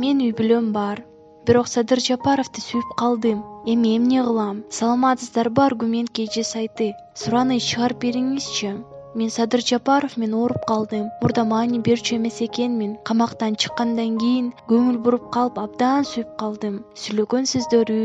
Мен үй бүлөм бар. Бирок Садыр Жапаровду сүйүп калдым. Эми эмне кылам? Саламатсыздарбы аргумент KG сайты. Сураны чыгарып бериңизчи. Мен Садыр Жапаров мен ооруп калдым. Мурда маани берчү эмес экенмин. Камактан чыккандан кийин көңүл буруп калып абдан сүйүп калдым. Сүйлөгөн сөздөрү,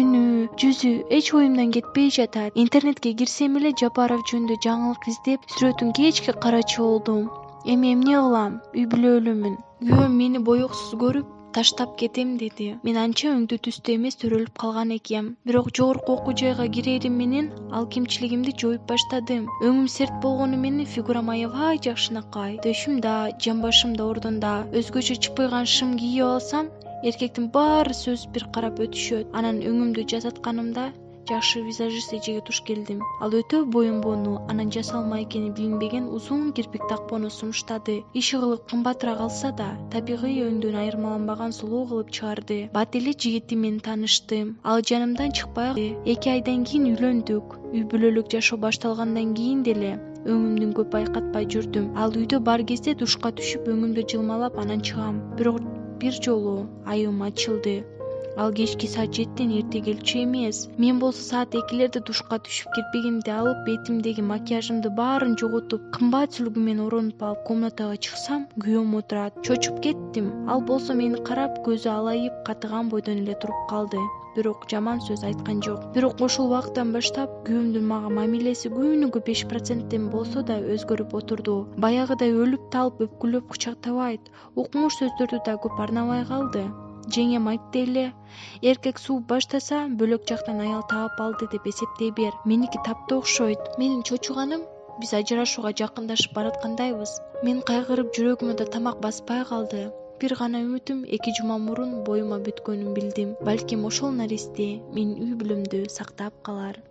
үнү, жүзү эч оюмдан кетпей жатат. Интернетке кирсем эле Жапаров жөнүндө жаңылык издеп, сүрөтүн кечке карачу болдум. Эми эмне кылам? Үй бүлөлүмүн. Күйөөм мени боёксуз көрүп таштап кетем деди. Мен анча өңдүү түстө эмес төрөлүп калган экем. Бирок жогорку окуу жайга кирерим менен ал кемчилигимди жоюп баштадым. Өңүм серт болгону менен фигурам аябай жакшынакай. Төшүм да, жамбашым да ордунда. Өзгөчө чыпыйган шым кийип алсам, эркектин баары сөз бир карап өтүшөт. Анан өңүмдү жасатканымда жакшы визажист эжеге туш келдим. Ал өтө боюнбону, анан жасалма экени билинбеген узун кирпик такпоону сунуштады. Иши кылып кымбатыраак алса да, табигый өңдөн айырмаланбаган сулуу кылып чыгарды. Бат эле жигити менен тааныштым. Ал жанымдан чыкпай 2 айдан кийин үйлөндүк. Үй бүлөлүк жашоо башталгандан кийин деле өңүмдүн көп байкатпай жүрдүм. Ал үйдө бар кезде душка түшүп өңүмдү жылмалап анан чыгам. Бирок бир жолу айыбым ачылды. Ал кечки саат 7ден эрте келчү эмес. Мен болсо саат 2лерде душка түшүп кирпигимди алып, бетимдеги макияжымды баарын жоготуп, кымбат сүлгү менен орунуп алып комнатага чыксам, күйөөм отурат. Чочуп кеттим. Ал болсо мени карап, көзү алайып, катыган бойдон эле туруп калды. Бирок жаман сөз айткан жок. Бирок ошол убакыттан баштап күйөөмдүн мага мамилеси күнүгө 5%ден болсо да өзгөрүп отурду. Баягыдай өлүп талып өпкүлөп кучактабайт, укмуш сөздөрдү да көп арнабай калды. Жеңем айтты эле, эркек сууп баштаса, бөлөк жактан аял таап алды деп эсептей бер. Меники таптуу окшойт. Менин чочуганым биз ажырашууга жакындашып бараткандайбыз. Мен кайгырып жүрөгүмө да тамак баспай калды. Бир гана үмүтүм 2 жума мурун боюма бүткөнүн билдим. Балким ошол наристе менин үй бүлөмдү сактап калар.